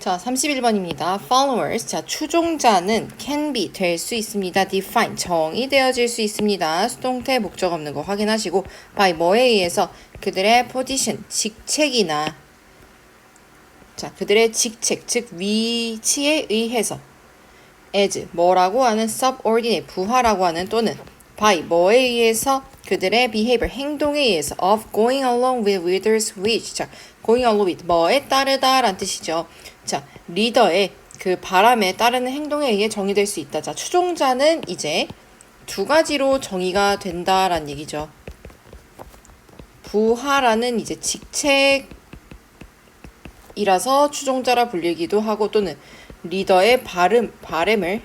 자, 31번입니다. followers. 자, 추종자는 can be 될 수 있습니다. define 정의되어질 수 있습니다. 수동태 목적 없는 거 확인하시고 by 뭐에 의해서 그들의 position 직책이나 자, 그들의 직책 즉 위치에 의해서 as 뭐라고 하는 subordinate 부하라고 하는 또는 by 뭐에 의해서 그들의 behavior 행동에 의해서 of going along with leaders which 자 going along with 뭐에 따르다 라는 뜻이죠. 자 리더의 그 바람에 따르는 행동에 의해 정의될 수 있다. 자 추종자는 이제 두 가지로 정의가 된다라는 얘기죠. 부하라는 이제 직책이라서 추종자라 불리기도 하고 또는 리더의 바램을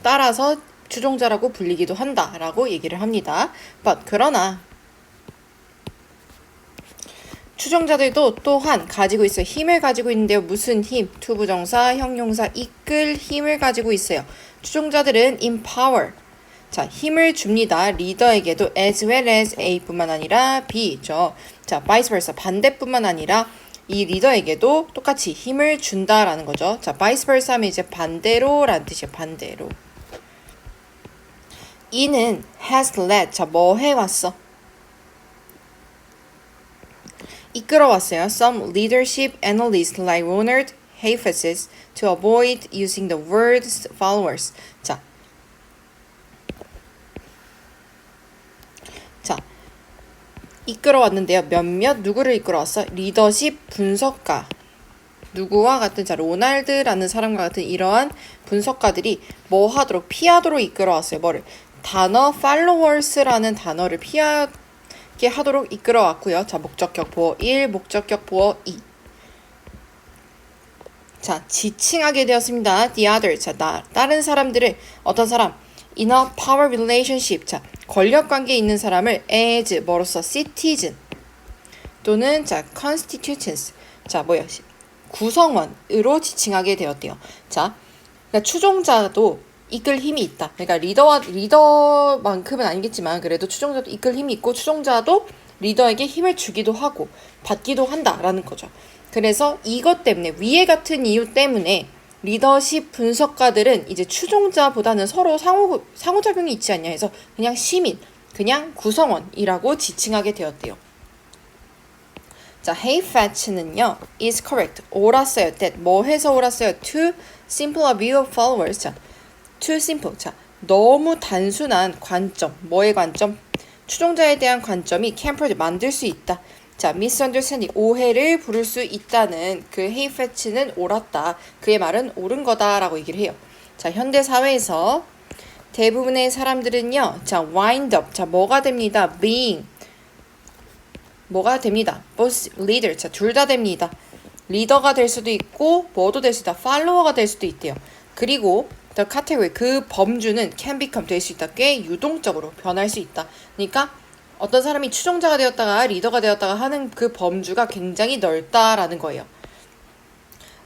따라서 추종자라고 불리기도 한다라고 얘기를 합니다. But 그러나 추종자들도 또한 가지고 있어요. 힘을 가지고 있는데요. 무슨 힘? 투부정사, 형용사, 이끌 힘을 가지고 있어요. 추종자들은 empower 자 힘을 줍니다. 리더에게도 as well as A뿐만 아니라 B죠. 자 vice versa 반대뿐만 아니라 이 리더에게도 똑같이 힘을 준다라는 거죠. 자 vice versa 하면 이제 반대로라는 뜻이에요. 반대로. 이는 has led 자 뭐 해왔어? 이끌어왔어요. Some leadership analysts like Ronald Heifetz to avoid using the word followers. 자, 이끌어왔는데요. 몇몇 누구를 이끌어왔어? 리더십 분석가. 누구와 같은 자 로날드라는 사람과 같은 이러한 분석가들이 뭐 하도록 피하도록 이끌어왔어요. 뭐를? 단어 followers라는 단어를 피하게 하도록 이끌어왔고요. 자 목적격 보어 1, 목적격 보어 2. 자 지칭하게 되었습니다. The other 자 다른 사람들을 어떤 사람? In a power relationship 자 권력 관계에 있는 사람을 as 뭐로서 citizen 또는 자 constituents 자 뭐야 구성원으로 지칭하게 되었대요. 자 그러니까 추종자도 이끌 힘이 있다. 그러니까 리더만큼은 아니겠지만 그래도 추종자도 이끌 힘이 있고 추종자도 리더에게 힘을 주기도 하고 받기도 한다라는 거죠. 그래서 이것 때문에 위에 같은 이유 때문에 리더십 분석가들은 이제 추종자보다는 서로 상호작용이 있지 않냐 해서 그냥 시민, 그냥 구성원이라고 지칭하게 되었대요. 자, Heifetz는요, is correct. 옳았어요. that 뭐 해서 옳았어요? To simple a view of followers. 자, too simple. 자, 너무 단순한 관점. 뭐의 관점? 추종자에 대한 관점이 can produce 만들 수 있다. 자, misunderstanding 오해를 부를 수 있다는 그 헤이페츠는 옳았다. 그의 말은 옳은 거다라고 얘기를 해요. 자, 현대 사회에서 대부분의 사람들은요. 자, wind up. 자, 뭐가 됩니다. being 뭐가 됩니다. both leader. 자, 둘 다 됩니다. 리더가 될 수도 있고 뭐도 될 수 있다. 팔로워가 될 수도 있대요. 그리고 the category 그 범주는 can become 될 수 있다. 꽤 유동적으로 변할 수 있다. 그러니까 어떤 사람이 추종자가 되었다가 리더가 되었다가 하는 그 범주가 굉장히 넓다라는 거예요.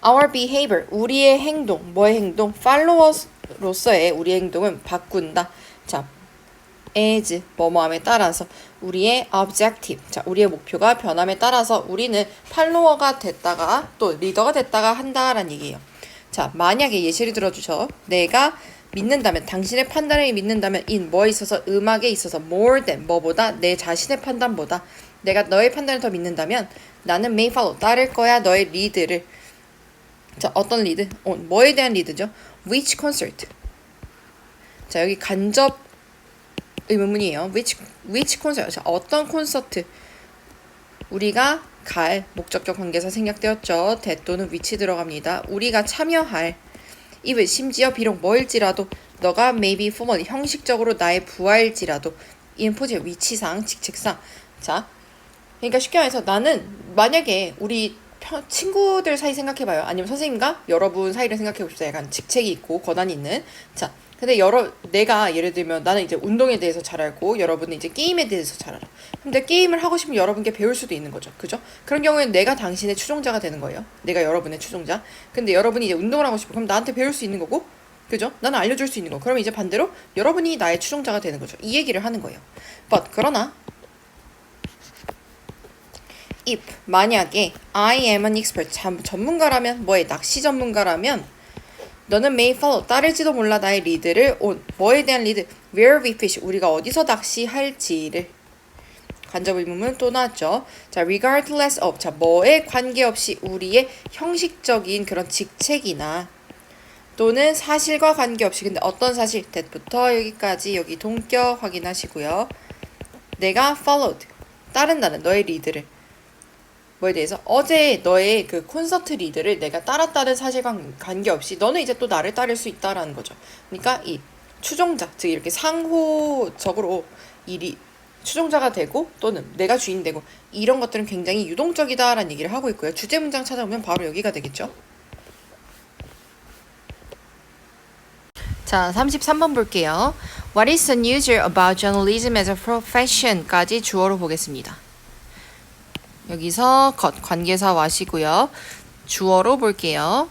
Our behavior, 우리의 행동, 뭐의 행동? followers로서의 우리의 행동은 바꾼다. 자, as, 뭐뭐함에 따라서 우리의 objective, 자, 우리의 목표가 변함에 따라서 우리는 팔로워가 됐다가 또 리더가 됐다가 한다라는 얘기예요. 자, 만약에 예시를 들어주셔. 내가 믿는다면 당신의 판단을 믿는다면 in 뭐에 있어서 음악에 있어서 more than 뭐보다 내 자신의 판단보다 내가 너의 판단을 더 믿는다면 나는 may follow 따를 거야 너의 리드를. 자 어떤 리드? 뭐에 대한 리드죠? Which concert? 자 여기 간접 의문문이에요. Which concert? 자 어떤 콘서트? 우리가 갈 목적격 관계에서 생략되었죠. that 또는 which 들어갑니다. 우리가 참여할 even 심지어 비록 뭐일지라도 너가 maybe formally 형식적으로 나의 부하일지라도 in position 위치상 직책상 자 그러니까 쉽게 말해서 나는 만약에 우리 친구들 사이 생각해봐요. 아니면 선생님과 여러분 사이를 생각해봅시다. 약간 직책이 있고 권한이 있는 자 근데 내가 예를 들면 나는 이제 운동에 대해서 잘 알고 여러분은 이제 게임에 대해서 잘 알아. 근데 게임을 하고 싶으면 여러분께 배울 수도 있는 거죠. 그죠? 그런 경우에는 내가 당신의 추종자가 되는 거예요. 내가 여러분의 추종자. 근데 여러분이 이제 운동을 하고 싶어. 그럼 나한테 배울 수 있는 거고. 그죠? 나는 알려줄 수 있는 거. 그러면 이제 반대로 여러분이 나의 추종자가 되는 거죠. 이 얘기를 하는 거예요. But 그러나 if 만약에 I am an expert 전문가라면 뭐에 낚시 전문가라면 너는 may follow 따를지도 몰라 나의 리드를 on 뭐에 대한 리드 where we fish 우리가 어디서 낚시할지를 간접 의문문 또 나왔죠. 자 regardless of 자 뭐에 관계없이 우리의 형식적인 그런 직책이나 또는 사실과 관계없이 근데 어떤 사실 that부터 여기까지 여기 동격 확인하시고요. 내가 followed 따른다는 너의 리드를 뭐에 대해서 어제 너의 그 콘서트 리드를 내가 따랐다는 사실과 관계없이 너는 이제 또 나를 따를 수 있다라는 거죠. 그러니까 이 추종자 즉 이렇게 상호적으로 추종자가 되고 또는 내가 주인 되고 이런 것들은 굉장히 유동적이다라는 얘기를 하고 있고요. 주제 문장 찾아보면 바로 여기가 되겠죠. 자, 33번 볼게요. What is unusual about journalism as a profession? 까지 주어로 보겠습니다. 여기서 관계사 와시고요. 주어로 볼게요.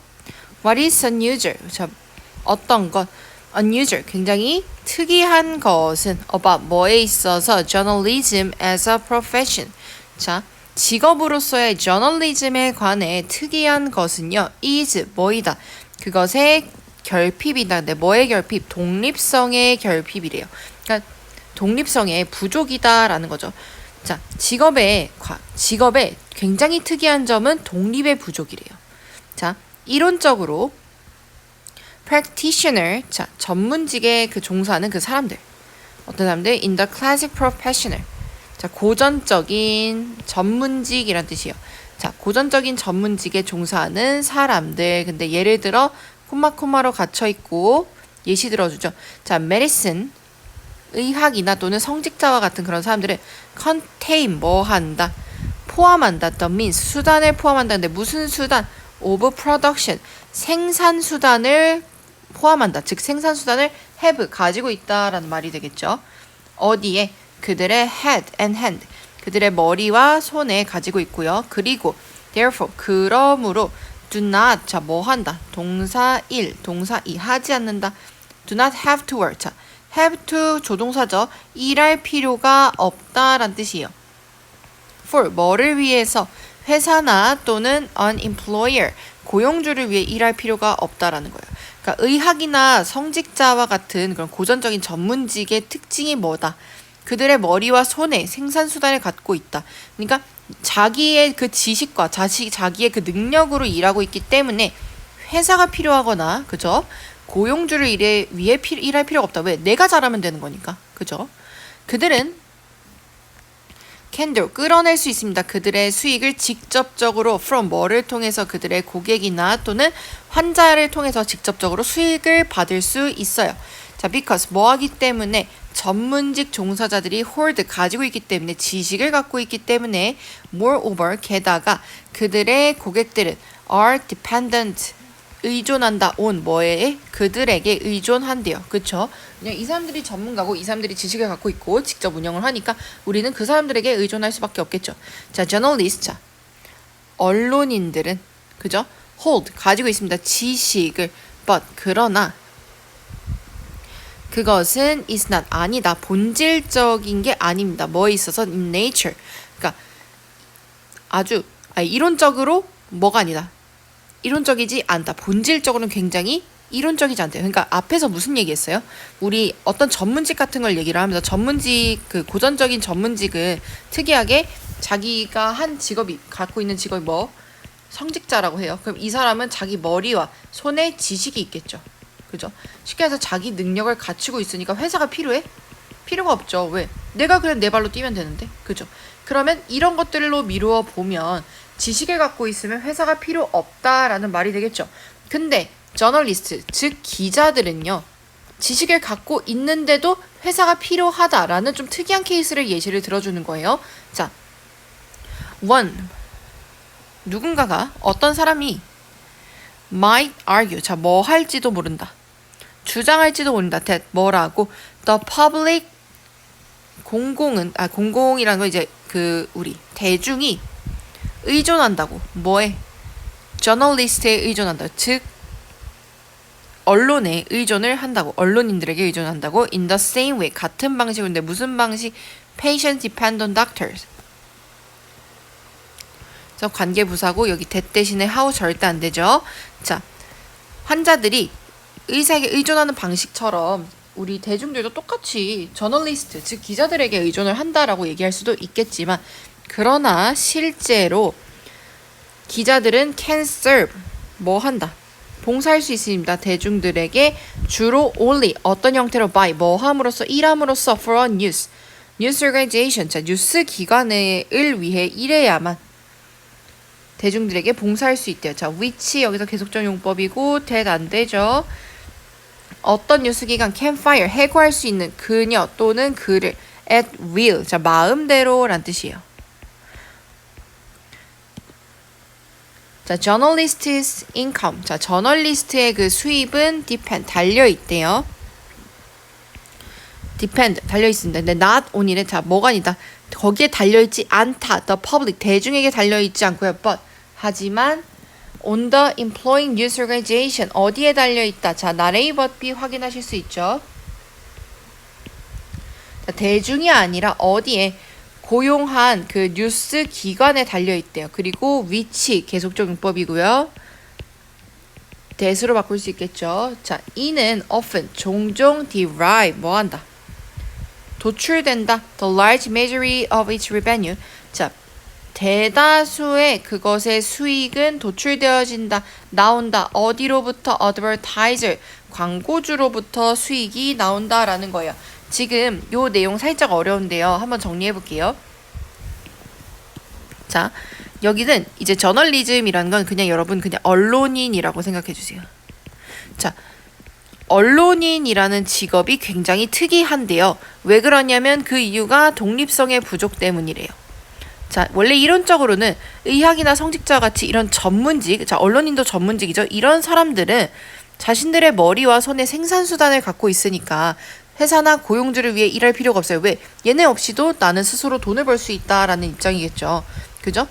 What is unusual? 자, 어떤 것? unusual, 굉장히 특이한 것은 about 뭐에 있어서 journalism as a profession. 자, 직업으로서의 저널리즘에 관해 특이한 것은요. is 뭐이다. 그것의 결핍이다. 근데 뭐의 결핍? 독립성의 결핍이래요. 그러니까 독립성의 부족이다라는 거죠. 자, 직업의 굉장히 특이한 점은 독립의 부족이래요. 자, 이론적으로 practitioner, 자, 전문직에 그 종사하는 그 사람들. 어떤 사람들? in the classic professional. 자, 고전적인 전문직이란 뜻이에요. 자, 고전적인 전문직에 종사하는 사람들. 근데 예를 들어 콤마로 갇혀 있고 예시 들어주죠. 자, medicine 의학이나 또는 성직자와 같은 그런 사람들을 contain 뭐 한다? 포함한다. the means 수단을 포함한다. 근데 무슨 수단? of production 생산 수단을 포함한다. 즉 생산 수단을 have 가지고 있다라는 말이 되겠죠. 어디에? 그들의 head and hand 그들의 머리와 손에 가지고 있고요. 그리고 therefore 그러므로 do not 자 뭐 한다? 동사 1, 동사 2 하지 않는다. do not have to work 자 have to 조동사죠. 일할 필요가 없다란 뜻이에요. for 뭐를 위해서 회사나 또는 an employer 고용주를 위해 일할 필요가 없다라는 거예요. 그러니까 의학이나 성직자와 같은 그런 고전적인 전문직의 특징이 뭐다? 그들의 머리와 손에 생산 수단을 갖고 있다. 그러니까 자기의 그 지식과 자기의 그 능력으로 일하고 있기 때문에 회사가 필요하거나 그죠? 고용주를 위해 일할 필요가 없다. 왜? 내가 잘하면 되는 거니까. 그죠? 그들은 can do 끌어낼 수 있습니다. 그들의 수익을 직접적으로 from 뭐를 통해서 그들의 고객이나 또는 환자를 통해서 직접적으로 수익을 받을 수 있어요. 자, because 뭐 하기 때문에 전문직 종사자들이 hold 가지고 있기 때문에 지식을 갖고 있기 때문에 moreover 게다가 그들의 고객들은 are dependent 의존한다 on 뭐에 그들에게 의존한대요. 그쵸? 그냥 이 사람들이 전문가고 이 사람들이 지식을 갖고 있고 직접 운영을 하니까 우리는 그 사람들에게 의존할 수밖에 없겠죠. 자, journalist 자 언론인들은 그죠? hold 가지고 있습니다. 지식을 but 그러나 그것은 is not 아니다. 본질적인 게 아닙니다. 뭐에 있어서 in nature. 그러니까 아주 이론적으로 뭐가 아니다. 이론적이지 않다. 본질적으로는 굉장히 이론적이지 않대요. 그러니까 앞에서 무슨 얘기했어요? 우리 어떤 전문직 같은 걸 얘기를 하면서 전문직 그 고전적인 전문직은 특이하게 자기가 한 직업이 갖고 있는 직업이 뭐 성직자라고 해요. 그럼 이 사람은 자기 머리와 손에 지식이 있겠죠. 그죠? 쉽게 해서 자기 능력을 갖추고 있으니까 회사가 필요해? 필요가 없죠. 왜? 내가 그냥 내 발로 뛰면 되는데. 그죠? 그러면 이런 것들로 미루어 보면 지식을 갖고 있으면 회사가 필요 없다라는 말이 되겠죠. 근데 저널리스트, 즉 기자들은요. 지식을 갖고 있는데도 회사가 필요하다라는 좀 특이한 케이스를 예시를 들어주는 거예요. 자, one 누군가가 어떤 사람이 might argue 자, 뭐 할지도 모른다. 주장할지도 모른다. that 뭐라고 the public 공공이라는 거 이제 그 우리 대중이 의존한다고. 뭐에? 저널리스트에 의존한다. 즉 언론에 의존을 한다고. 언론인들에게 의존한다고. in the same way 같은 방식인데 무슨 방식? patient depend on doctors. 그래서 관계부사고 여기 that 대신에 how 절대 안 되죠. 자, 환자들이 의사에게 의존하는 방식처럼 우리 대중들도 똑같이 저널리스트, 즉 기자들에게 의존을 한다라고 얘기할 수도 있겠지만 그러나 실제로 기자들은 can serve, 뭐 한다? 봉사할 수 있습니다. 대중들에게 주로 only 어떤 형태로 by 뭐 함으로써 일함으로써 for a news organization 자 뉴스 기관을 위해 일해야만 대중들에게 봉사할 수 있대요. 자 which 여기서 계속적 용법이고 that 안 되죠. 어떤 뉴스 기관 can fire 해고할 수 있는 그녀 또는 그를 at will 자 마음대로란 뜻이에요. 자, journalist's income. 자, 저널리스트의 그 수입은 depend 달려 있대요. depend 달려 있습니다. 근데 not on이래. 자, 뭐가 아니다. 거기에 달려 있지 않다. the public 대중에게 달려 있지 않고요. but 하지만 on the employing news organization 어디에 달려 있다. 자, not A but B 확인하실 수 있죠. 자, 대중이 아니라 어디에 고용한 그 뉴스 기관에 달려있대요. 그리고 which 계속적 용법이고요. that으로 바꿀 수 있겠죠. 자, 이는 often 종종 derive 뭐 한다? 도출된다. The large majority of its revenue. 자, 대다수의 그것의 수익은 도출되어진다. 나온다. 어디로부터? advertiser. 광고주로부터 수익이 나온다라는 거예요. 지금 요 내용 살짝 어려운데요. 한번 정리해 볼게요. 자, 여기는 이제 저널리즘이라는 건 그냥 여러분 그냥 언론인이라고 생각해 주세요. 자, 언론인이라는 직업이 굉장히 특이한데요. 왜 그러냐면 그 이유가 독립성의 부족 때문이래요. 자, 원래 이론적으로는 의학이나 성직자 같이 이런 전문직, 자, 언론인도 전문직이죠. 이런 사람들은 자신들의 머리와 손에 생산수단을 갖고 있으니까 회사나 고용주를 위해 일할 필요가 없어요. 왜? 얘네 없이도 나는 스스로 돈을 벌 수 있다라는 입장이겠죠. 그죠?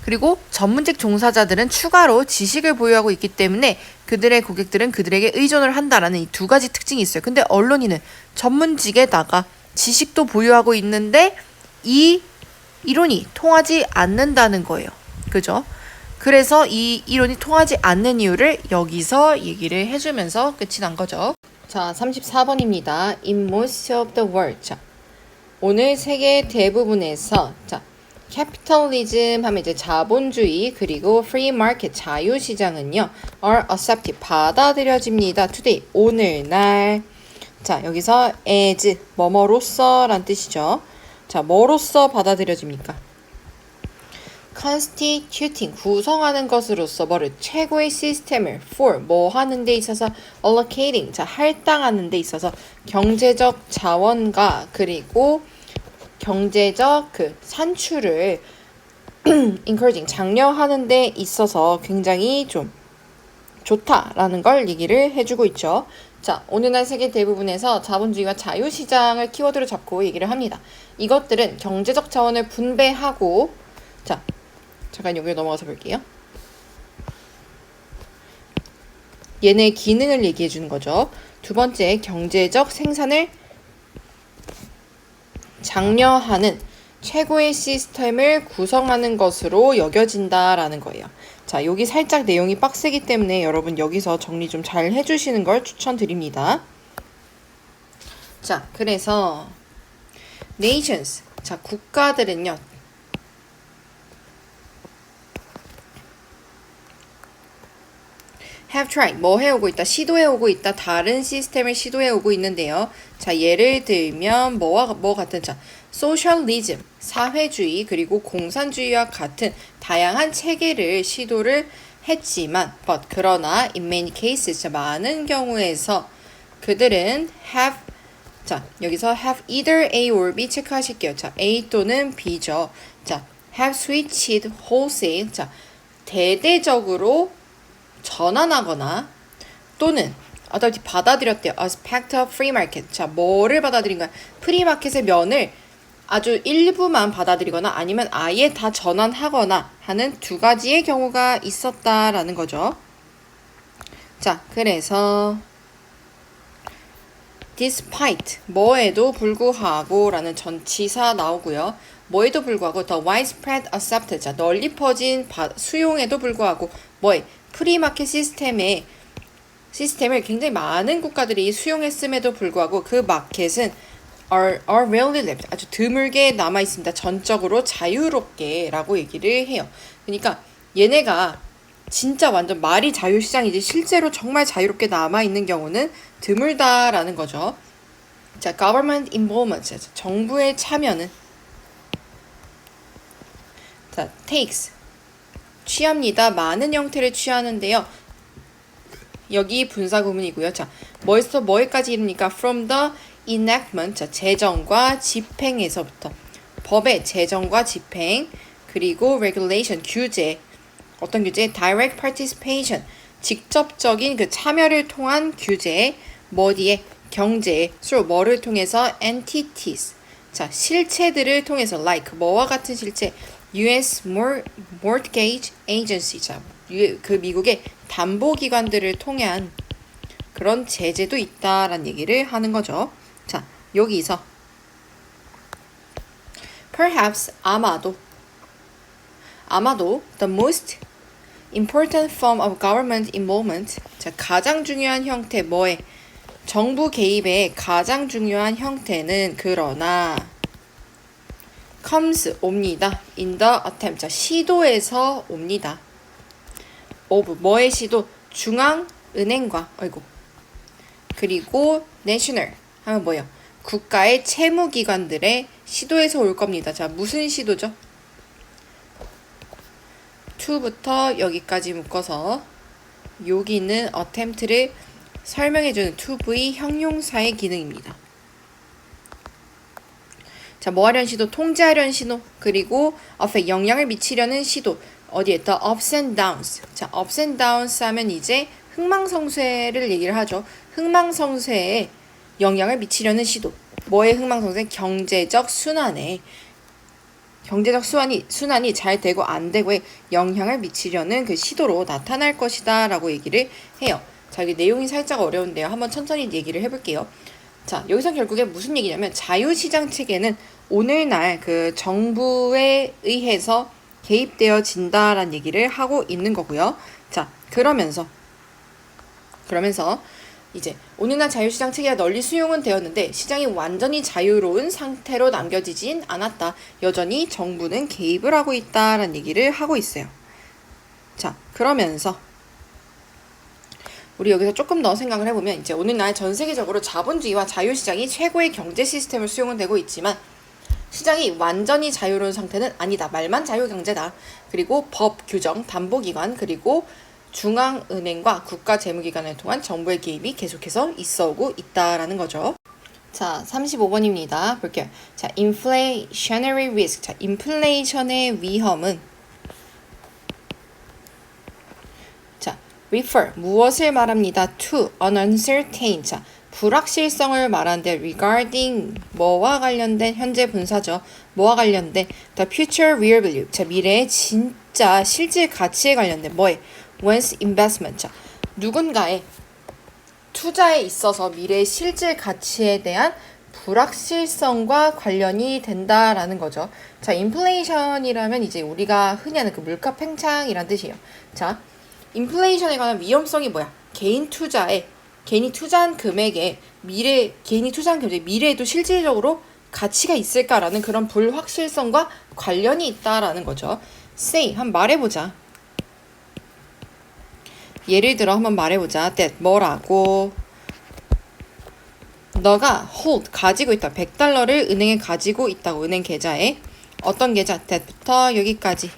그리고 전문직 종사자들은 추가로 지식을 보유하고 있기 때문에 그들의 고객들은 그들에게 의존을 한다라는 이 두 가지 특징이 있어요. 근데 언론인은 전문직에다가 지식도 보유하고 있는데 이 이론이 통하지 않는다는 거예요. 그죠? 그래서 이 이론이 통하지 않는 이유를 여기서 얘기를 해주면서 끝이 난 거죠. 자, 34번입니다. In most of the world. 자, 오늘 세계 대부분에서 자, capitalism 하면 이제 자본주의 그리고 free market 자유시장은요 are accepted 받아들여집니다. today 오늘날. 자, 여기서 as 뭐뭐로써 란 뜻이죠. 자, 뭐로써 받아들여집니까? constituting 구성하는 것으로서 뭐를 최고의 시스템을 for 뭐 하는 데 있어서 allocating 자 할당하는 데 있어서 경제적 자원과 그리고 경제적 그 산출을 encouraging 장려하는 데 있어서 굉장히 좀 좋다라는 걸 얘기를 해주고 있죠. 자, 오늘날 세계 대부분에서 자본주의와 자유시장을 키워드로 잡고 얘기를 합니다. 이것들은 경제적 자원을 분배하고 자, 잠깐 여기 넘어가서 볼게요. 얘네 기능을 얘기해 주는 거죠. 두 번째, 경제적 생산을 장려하는 최고의 시스템을 구성하는 것으로 여겨진다라는 거예요. 자, 여기 살짝 내용이 빡세기 때문에 여러분 여기서 정리 좀 잘 해주시는 걸 추천드립니다. 자, 그래서 nations, 자, 국가들은요. have tried, 뭐 해오고 있다, 시도해오고 있다, 다른 시스템을 시도해오고 있는데요. 자, 예를 들면 뭐와 뭐 같은 자, socialism, 사회주의, 그리고 공산주의와 같은 다양한 체계를 시도를 했지만, but 그러나 in many cases, 자, 많은 경우에서 그들은 have, 자, 여기서 have either A or B 체크하실게요. 자, A 또는 B죠. 자, have switched wholesale, 자, 대대적으로 전환하거나 또는 어떻게 받아들였대요. aspect of free market. 자, 뭐를 받아들인 거야? 프리마켓의 면을 아주 일부만 받아들이거나 아니면 아예 다 전환하거나 하는 두 가지의 경우가 있었다라는 거죠. 자, 그래서 despite 뭐에도 불구하고 라는 전치사 나오고요. 뭐에도 불구하고 the widespread acceptance, 자, 널리 퍼진 수용에도 불구하고 뭐에 프리마켓 시스템을 굉장히 많은 국가들이 수용했음에도 불구하고 그 마켓은 are rarely left, 아주 드물게 남아 있습니다. 전적으로 자유롭게 라고 얘기를 해요. 그러니까 얘네가 진짜 완전 말이 자유시장이지 실제로 정말 자유롭게 남아 있는 경우는 드물다라는 거죠. 자, government involvement, 정부의 참여는 자, takes 취합니다. 많은 형태를 취하는데요. 여기 분사 구문이고요. 자, 뭐에서 뭐에까지 이릅니까? From the enactment, 자, 제정과 집행에서부터 법의 제정과 집행, 그리고 regulation, 규제, 어떤 규제? direct participation, 직접적인 그 참여를 통한 규제, 뭐디에? 경제, through 뭐를 통해서? entities, 자, 실체들을 통해서 like 뭐와 같은 실체? US Mortgage Agency, 자, 그 미국의 담보기관들을 통한 그런 제재도 있다라는 얘기를 하는 거죠. 자, 여기서 perhaps 아마도 the most important form of government involvement, 자, 가장 중요한 형태 뭐에? 정부 개입의 가장 중요한 형태는 그러나 comes 옵니다. in the attempt, 자, 시도에서 옵니다. of 뭐의 시도? 중앙은행과 그리고 national 하면 뭐예요? 국가의 채무기관들의 시도에서 올 겁니다. 자, 무슨 시도죠? to부터 여기까지 묶어서 여기 있는 attempt를 설명해주는 to의 형용사의 기능입니다. 자, 뭐 하려는 시도? 통제하려는 시도, 그리고 affect 영향을 미치려는 시도. 어디에? the ups and downs. 자, ups and downs 하면 이제 흥망성쇠를 얘기를 하죠. 흥망성쇠에 영향을 미치려는 시도. 뭐의 흥망성쇠? 경제적 순환에. 경제적 순환이 잘 되고 안 되고에 영향을 미치려는 그 시도로 나타날 것이다 라고 얘기를 해요. 자, 여기 내용이 살짝 어려운데요. 한번 천천히 얘기를 해볼게요. 자, 여기서 결국에 무슨 얘기냐면 자유시장 체계는 오늘날 그 정부에 의해서 개입되어진다라는 얘기를 하고 있는 거고요. 자, 그러면서 이제 오늘날 자유시장 체계가 널리 수용은 되었는데 시장이 완전히 자유로운 상태로 남겨지진 않았다. 여전히 정부는 개입을 하고 있다라는 얘기를 하고 있어요. 자, 그러면서 우리 여기서 조금 더 생각을 해보면 이제 오늘날 전 세계적으로 자본주의와 자유시장이 최고의 경제 시스템을 수용은 되고 있지만 시장이 완전히 자유로운 상태는 아니다. 말만 자유경제다. 그리고 법, 규정, 담보기관, 그리고 중앙은행과 국가재무기관을 통한 정부의 개입이 계속해서 있어오고 있다라는 거죠. 자, 35번입니다. 볼게요. 자, inflationary risk. 자, 인플레이션의 위험은 자, refer 무엇을 말합니다. to an uncertain. 자, 불확실성을 말하는데 regarding 뭐와 관련된 현재 분사죠. 뭐와 관련된 the future real value. 자, 미래의 진짜 실질 가치에 관련된 뭐에 one's investment. 자, 누군가의 투자에 있어서 미래의 실질 가치에 대한 불확실성과 관련이 된다라는 거죠. 자, 인플레이션이라면 이제 우리가 흔히 하는 그 물가 팽창이란 뜻이에요. 자, 인플레이션에 관한 위험성이 뭐야? 개인이 투자한 금액에 개인이 투자한 금액에 미래에도 실질적으로 가치가 있을까라는 그런 불확실성과 관련이 있다라는 거죠. say, 한번 말해보자. 예를 들어 한번 말해보자. that 뭐라고? 너가 hold, 가지고 있다. 100달러를 은행에 가지고 있다고. 은행 계좌에. 어떤 계좌? that부터 여기까지.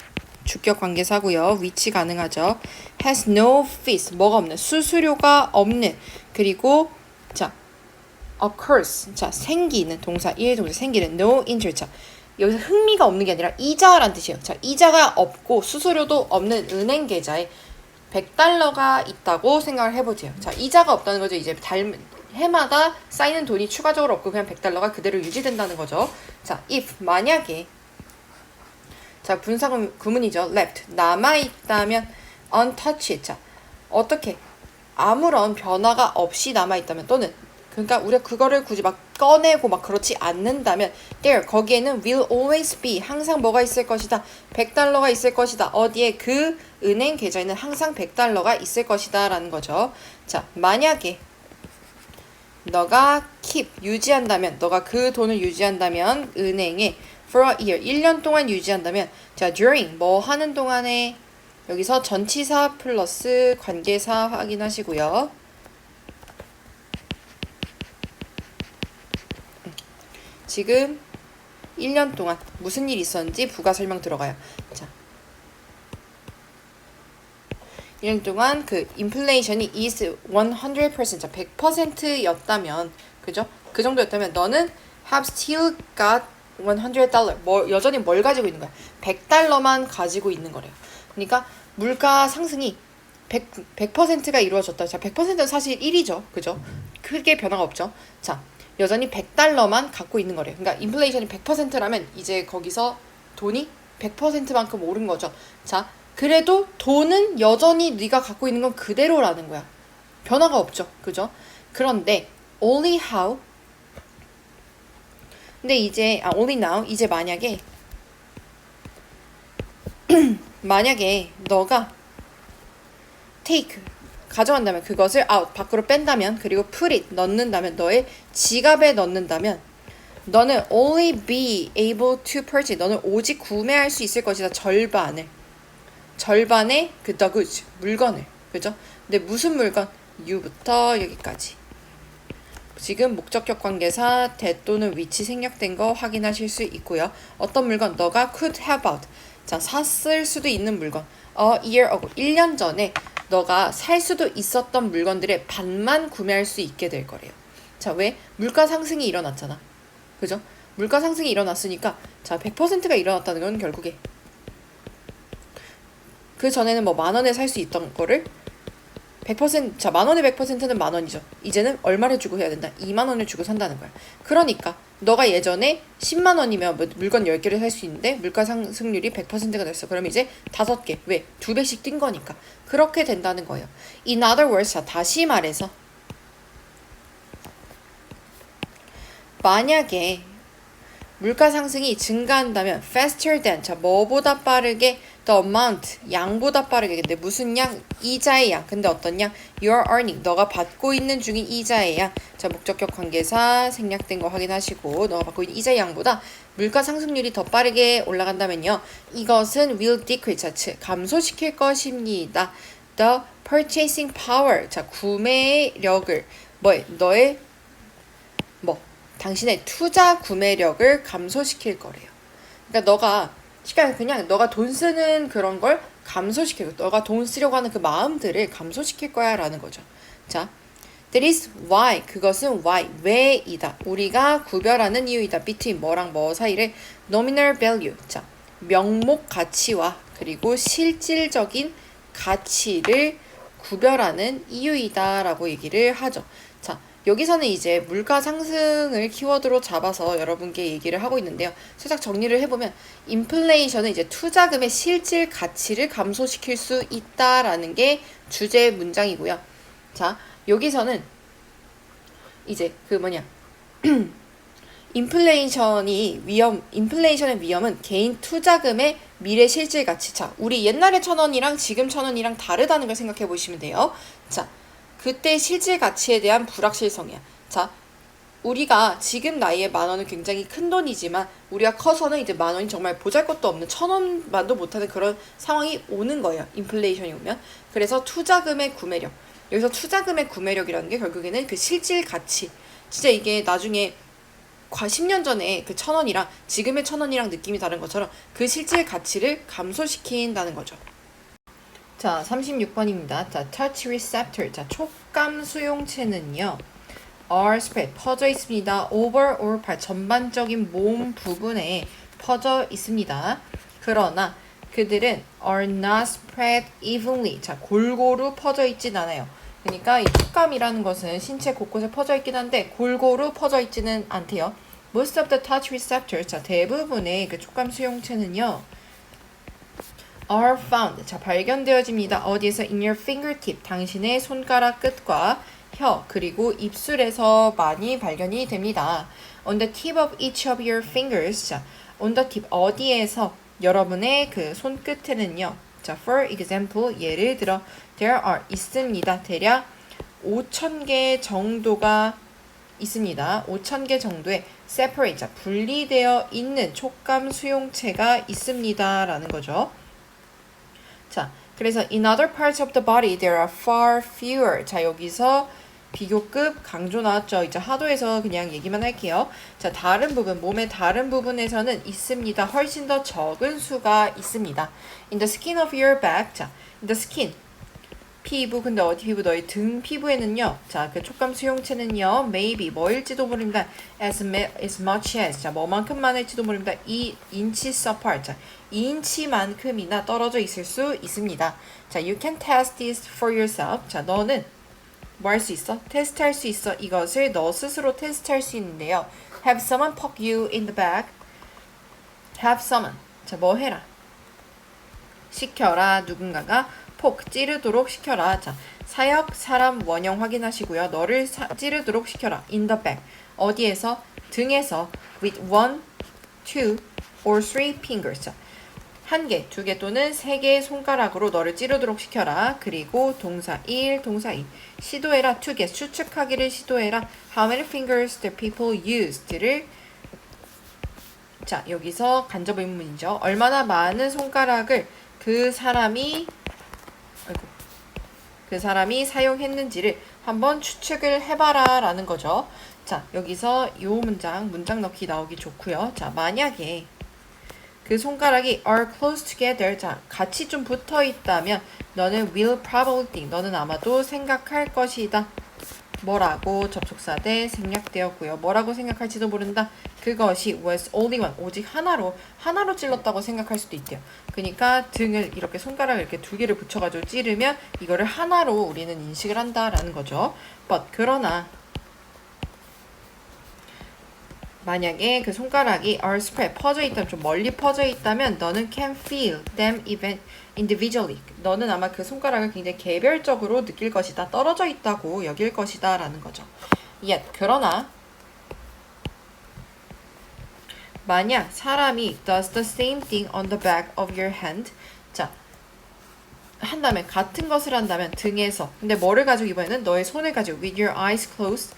주격 관계사고요. 위치 가능하죠. has no fees, 뭐가 없는, 수수료가 없는. 그리고 자, occurs, 자, 생기는 동사, 일 동사 생기는 no interest. 자, 여기서 흥미가 없는 게 아니라 이자란 뜻이에요. 자, 이자가 없고 수수료도 없는 은행 계좌에 100달러가 있다고 생각을 해보세요. 자, 이자가 없다는 거죠. 이제 해마다 쌓이는 돈이 추가적으로 없고 그냥 100달러가 그대로 유지된다는 거죠. 자, if 만약에 자, 분사 구문이죠. left 남아있다면 untouched. 자, 어떻게 아무런 변화가 없이 남아있다면 또는 그러니까 우리가 그거를 굳이 막 꺼내고 막 그렇지 않는다면 there 거기에는 will always be 항상 뭐가 있을 것이다. 100달러가 있을 것이다. 어디에 그 은행 계좌에는 항상 100달러가 있을 것이다 라는 거죠. 자, 만약에 너가 keep 유지한다면 너가 그 돈을 유지한다면 은행에 for a year 1년 동안 유지한다면 자 during 뭐 하는 동안에 여기서 전치사 플러스 관계사 확인하시고요. 지금 1년 동안 무슨 일이 있었는지 부가 설명 들어가요. 자, 1년 동안 그 인플레이션이 is 100% 자, 100%였다면 그죠? 그 정도였다면 너는 have still got $100 뭐 여전히 뭘 가지고 있는 거야? 100달러만 가지고 있는 거래요. 그러니까 물가 상승이 100%가 이루어졌다. 자, 100%는 사실 1이죠. 그죠? 크게 변화가 없죠. 자, 여전히 100달러만 갖고 있는 거래요. 그러니까 인플레이션이 100%라면 이제 거기서 돈이 100%만큼 오른 거죠. 자, 그래도 돈은 여전히 네가 갖고 있는 건 그대로라는 거야. 변화가 없죠. 그죠? 그런데 only how 근데 이제 only now 이제 만약에 너가 take 가져간다면 그것을 out 밖으로 뺀다면 그리고 put it 넣는다면 너의 지갑에 넣는다면 너는 only be able to purchase 너는 오직 구매할 수 있을 것이다. 절반의 그 the goods 물건을 그죠? 근데 무슨 물건? you부터 여기까지 지금 목적격 관계사 대 또는 위치 생략된 거 확인하실 수 있고요. 어떤 물건 너가 could have bought 자 샀을 수도 있는 물건 a year ago 1년 전에 너가 살 수도 있었던 물건들의 반만 구매할 수 있게 될 거래요. 자, 왜? 물가 상승이 일어났잖아. 그죠? 물가 상승이 일어났으니까 자 100%가 일어났다는 건 결국에 그 전에는 뭐 만 원에 살 수 있던 거를 100% 자, 만 원에 100%는 만 원이죠. 이제는 얼마를 주고 해야 된다? 2만 원을 주고 산다는 거야. 그러니까 너가 예전에 10만 원이면 물건 10개를 살 수 있는데 물가 상승률이 100%가 됐어. 그럼 이제 5개. 왜? 2배씩 뛴 거니까. 그렇게 된다는 거예요. In other words, 자, 다시 말해서 만약에 물가 상승이 증가한다면 faster than 자 뭐보다 빠르게 the amount 양보다 빠르게 근데 무슨 양? 이자의 양. 근데 어떤 양? you're earning 너가 받고 있는 중인 이자의 양. 자 목적격 관계사 생략된 거 확인하시고 너가 받고 있는 이자의 양보다 물가 상승률이 더 빠르게 올라간다면요. 이것은 will decrease 자 감소시킬 것입니다. the purchasing power 자 구매력을 너의 당신의 투자 구매력을 감소시킬 거래요. 그러니까 그냥 너가 돈 쓰는 그런 걸 감소시키고 너가 돈 쓰려고 하는 그 마음들을 감소시킬 거야 라는 거죠. 자, that is why 그것은 why 왜이다. 우리가 구별하는 이유이다. between 뭐랑 뭐 사이를 nominal value 자 명목 가치와 그리고 실질적인 가치를 구별하는 이유이다 라고 얘기를 하죠. 자, 여기서는 이제 물가 상승을 키워드로 잡아서 여러분께 얘기를 하고 있는데요. 살짝 정리를 해보면 인플레이션은 이제 투자금의 실질 가치를 감소시킬 수 있다라는 게 주제 문장이고요. 자, 여기서는 이제 인플레이션의 위험은 개인 투자금의 미래 실질 가치. 자, 우리 옛날에 1,000원이랑 지금 1,000원이랑 다르다는 걸 생각해 보시면 돼요. 자, 그때 실질 가치에 대한 불확실성이야. 자, 우리가 지금 나이에 만 원은 굉장히 큰 돈이지만 우리가 커서는 이제 만 원이 정말 보잘것도 없는 1,000원만도 못하는 그런 상황이 오는 거예요. 인플레이션이 오면. 그래서 투자금의 구매력. 여기서 투자금의 구매력이라는 게 결국에는 그 실질 가치. 진짜 이게 나중에 10년 전에 그 1,000원이랑 지금의 1,000원이랑 느낌이 다른 것처럼 그 실질 가치를 감소시킨다는 거죠. 자, 36번입니다. 자, touch receptor. 자, 촉감 수용체는요. are spread 퍼져 있습니다. over or 전반적인 몸 부분에 퍼져 있습니다. 그러나 그들은 are not spread evenly. 자, 골고루 퍼져 있진 않아요. 그러니까 이 촉감이라는 것은 신체 곳곳에 퍼져 있긴 한데 골고루 퍼져 있지는 않대요. Most of the touch receptors. 자, 대부분의 그 촉감 수용체는요. are found. 자, 발견되어집니다. 어디에서? in your fingertip. 당신의 손가락 끝과 혀, 그리고 입술에서 많이 발견이 됩니다. On the tip of each of your fingers. 자, on the tip, 어디에서? 여러분의 그 손끝에는요. 자, for example, 예를 들어, there are, 있습니다. 대략 5,000개 정도가 있습니다. 5,000개 정도의 separate, 자, 분리되어 있는 촉감 수용체가 있습니다. 라는 거죠. 자, 그래서 in other parts of the body there are far fewer. 자, 여기서 비교급 강조 나왔죠. 이제 하도에서 그냥 얘기만 할게요. 자, 다른 부분, 몸의 다른 부분에서는 있습니다. 훨씬 더 적은 수가 있습니다. In the skin of your back. 자, in the skin. 피부, 근데 어디 피부? 너의 등 피부에는요. 자, 그 촉감 수용체는요. maybe, 뭐일지도 모릅니다. as much as. 자, 뭐만큼 많을지도 모릅니다. 2inches apart. 자, 2인치만큼이나 떨어져 있을 수 있습니다. 자, you can test this for yourself. 자, 너는 뭐 할 수 있어? 테스트할 수 있어. 이것을 너 스스로 테스트할 수 있는데요. Have someone poke you in the back. Have someone. 자, 뭐 해라? 시켜라. 누군가가 포크, 찌르도록 시켜라. 자, 사역, 사람, 원형 확인하시고요. 너를 찌르도록 시켜라. In the back. 어디에서? 등에서. With 1, 2, or 3 fingers. 자, 한 개, 두 개 또는 세 개의 손가락으로 너를 찌르도록 시켜라. 그리고 동사 1, 동사 2. 시도해라. to get, 추측하기를 시도해라. How many fingers the people used를 자, 여기서 간접 의문이죠. 얼마나 많은 손가락을 그 사람이 사용했는지를 한번 추측을 해봐라 라는 거죠. 자, 여기서 이 문장 넣기 나오기 좋고요. 자, 만약에 그 손가락이 are close together. 자, 같이 좀 붙어 있다면 너는 will probably think. 너는 아마도 생각할 것이다. 뭐라고? 접속사 대 생략되었고요. 뭐라고 생각할지도 모른다. 그것이 was only one. 오직 하나로 찔렀다고 생각할 수도 있대요. 그러니까 등을 이렇게 손가락을 이렇게 두 개를 붙여가지고 찌르면 이거를 하나로 우리는 인식을 한다라는 거죠. But 그러나 만약에 그 손가락이 are spread, 퍼져 있다면, 좀 멀리 퍼져 있다면 너는 can feel them even individually. 너는 아마 그 손가락을 굉장히 개별적으로 느낄 것이다. 떨어져 있다고 여길 것이다 라는 거죠. Yet, 그러나 만약 사람이 does the same thing on the back of your hand. 자, 한다면, 같은 것을 한다면 등에서. 근데 뭐를 가지고 이번에는 너의 손을 가지고 with your eyes closed.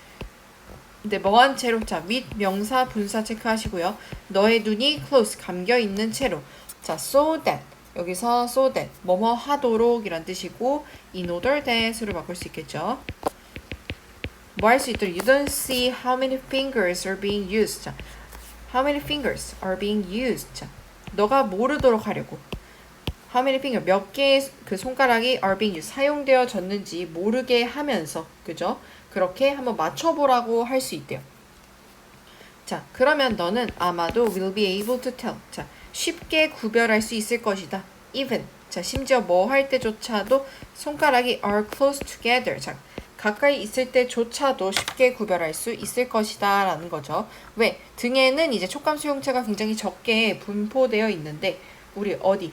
근데 뭐한 채로? 자, with 명사 분사 체크하시고요. 너의 눈이 close, 감겨있는 채로. 자, so that. 여기서 so that. 뭐뭐 하도록 이란 뜻이고 in order that으로 바꿀 수 있겠죠. 뭐 할 수 있도록 you don't see how many fingers are being used. 자, how many fingers are being used. 자, 너가 모르도록 하려고. how many finger, 몇 개의 그 손가락이 are being used, 사용되어졌는지 모르게 하면서, 그죠? 그렇게 한번 맞춰보라고 할 수 있대요. 자, 그러면 너는 아마도 will be able to tell. 자, 쉽게 구별할 수 있을 것이다. even. 자, 심지어 뭐 할 때조차도 손가락이 are close together. 자, 가까이 있을 때조차도 쉽게 구별할 수 있을 것이다 라는 거죠. 왜? 등에는 이제 촉감 수용체가 굉장히 적게 분포되어 있는데 우리 어디?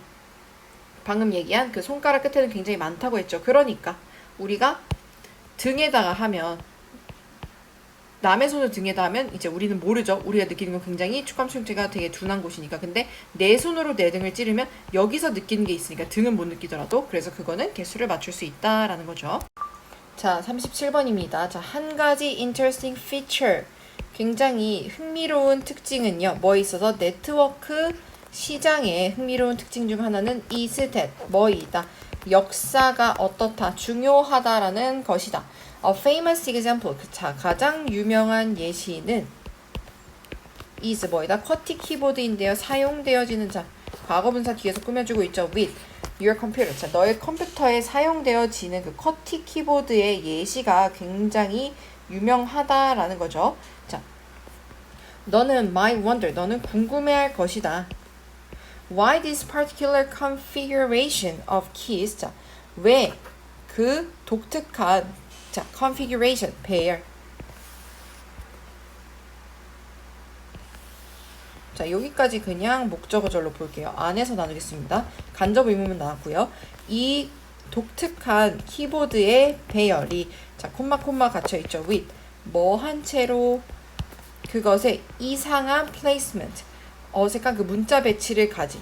방금 얘기한 그 손가락 끝에는 굉장히 많다고 했죠. 그러니까 우리가 등에다가 하면, 남의 손을 등에다 하면 이제 우리는 모르죠. 우리가 느끼는 건 굉장히 촉감 수용체가 되게 둔한 곳이니까. 근데 내 손으로 내 등을 찌르면 여기서 느끼는 게 있으니까 등은 못 느끼더라도, 그래서 그거는 개수를 맞출 수 있다라는 거죠. 자, 37번입니다. 자, 한 가지 interesting feature, 굉장히 흥미로운 특징은요. 뭐에 있어서? 네트워크 시장의 흥미로운 특징 중 하나는 is that, 뭐이다. 역사가 어떻다, 중요하다라는 것이다. A famous example, 자, 가장 유명한 예시는 is 뭐이다? 쿼티 키보드인데요. 사용되어지는, 자, 과거분사 뒤에서 꾸며주고 있죠. with your computer. 자, 너의 컴퓨터에 사용되어지는 그 쿼티 키보드의 예시가 굉장히 유명하다라는 거죠. 자, 너는 might wonder, 너는 궁금해할 것이다. Why this particular configuration of keys? 자, 왜 그 독특한, 자, configuration, 배열. 자, 여기까지 그냥 목적어절로 볼게요. 안에서 나누겠습니다. 간접 의문문 나왔고요. 이 독특한 키보드의 배열이 자 콤마 갇혀있죠. with 뭐 한 채로 그것의 이상한 placement 어색한 그 문자 배치를 가진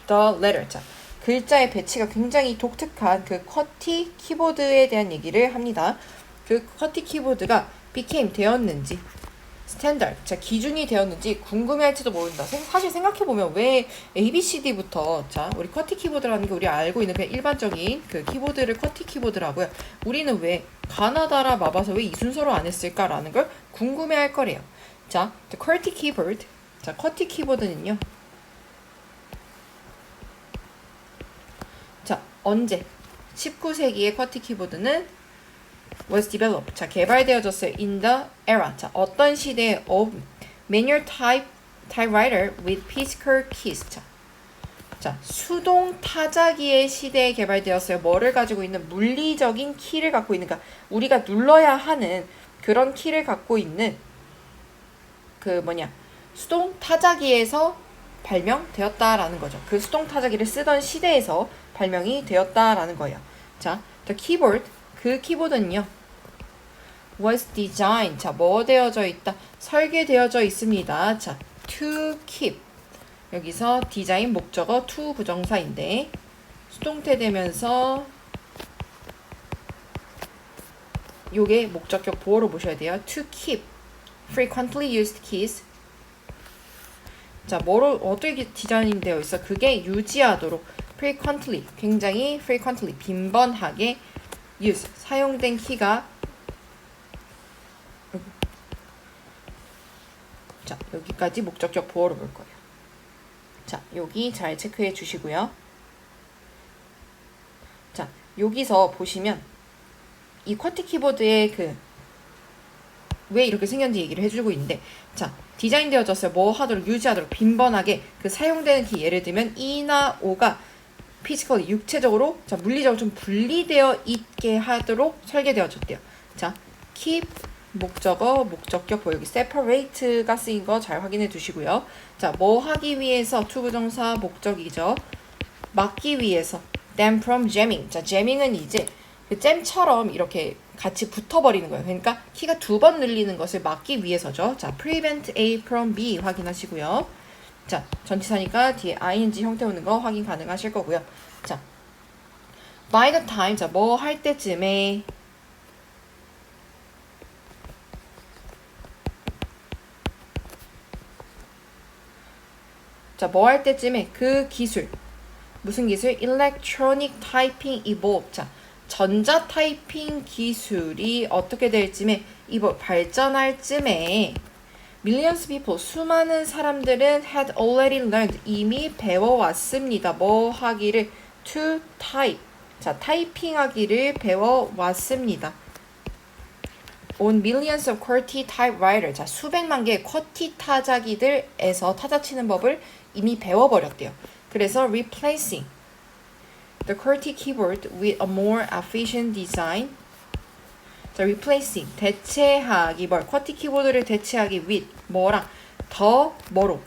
the letter 자 글자의 배치가 굉장히 독특한 그 쿼티 키보드에 대한 얘기를 합니다. 그 쿼티 키보드가 became 되었는지 스탠다드 자 기준이 되었는지 궁금해할지도 모른다. 사실 생각해보면 왜 ABCD부터 자 우리 쿼티 키보드라는 게 우리 알고 있는 그냥 일반적인 그 키보드를 쿼티 키보드라고요. 우리는 왜 가나다라 마바서 왜 이 순서로 안 했을까라는 걸 궁금해할 거래요. 자, the QWERTY keyboard 자 쿼티 키보드는요. 자 언제 19세기의 쿼티 키보드는 was developed. 자, 개발되어졌어요. in the era. 자, 어떤 시대에 of manual typewriter with physical keys. 자, 수동 타자기의 시대에 개발되었어요. 뭐를 가지고 있는 물리적인 키를 갖고 있는가? 우리가 눌러야 하는 그런 키를 갖고 있는 그 수동 타자기에서 발명되었다라는 거죠. 그 수동 타자기를 쓰던 시대에서 발명이 되었다라는 거예요. 자, the keyboard 그 키보드는요. was designed. 자, 뭐 되어져 있다? 설계되어져 있습니다. 자, to keep. 여기서 디자인 목적어 to 부정사인데 수동태 되면서 요게 목적격 보어로 보셔야 돼요. to keep frequently used keys. 자, 뭐로 어떻게 디자인 되어 있어? 그게 유지하도록 frequently 굉장히 frequently 빈번하게 use 사용된 키가 자 여기까지 목적격 보어로 볼 거예요. 자 여기 잘 체크해 주시고요. 자 여기서 보시면 이 쿼티 키보드의 그 왜 이렇게 생겼는지 얘기를 해주고 있는데 자 디자인되어졌어요. 뭐 하도록 유지하도록 빈번하게 그 사용되는 키 예를 들면 E나 O가 피지컬 육체적으로 자 물리적으로 좀 분리되어 있게 하도록 설계되어졌대요. 자, keep 목적어 목적격 여기 separate가 쓰인 거 잘 확인해 두시고요. 자, 뭐 하기 위해서 to 부정사 목적이죠. 막기 위해서 them from jamming. 자, jamming은 이제 그 잼처럼 이렇게 같이 붙어버리는 거예요. 그러니까 키가 두 번 늘리는 것을 막기 위해서죠. 자, prevent A from B 확인하시고요. 자, 전치사니까 뒤에 ing 형태 오는 거 확인 가능하실 거고요. 자, by the time, 자, 뭐 할 때쯤에 자, 뭐 할 때쯤에 그 기술 무슨 기술? electronic typing evolved. 자, 전자 타이핑 기술이 어떻게 될 쯤에 발전할 쯤에 millions people 수많은 사람들은 had already learned 이미 배워왔습니다. 뭐 하기를 to type 자 타이핑하기를 배워왔습니다. on millions of QWERTY typewriter 자 수백만 개의 쿼티 타자기들에서 타자 치는 법을 이미 배워버렸대요. 그래서 replacing the QWERTY keyboard with a more efficient design 자, replacing, 대체하기, 쿼티 키보드를 대체하기 with, 뭐랑, 더, 뭐로,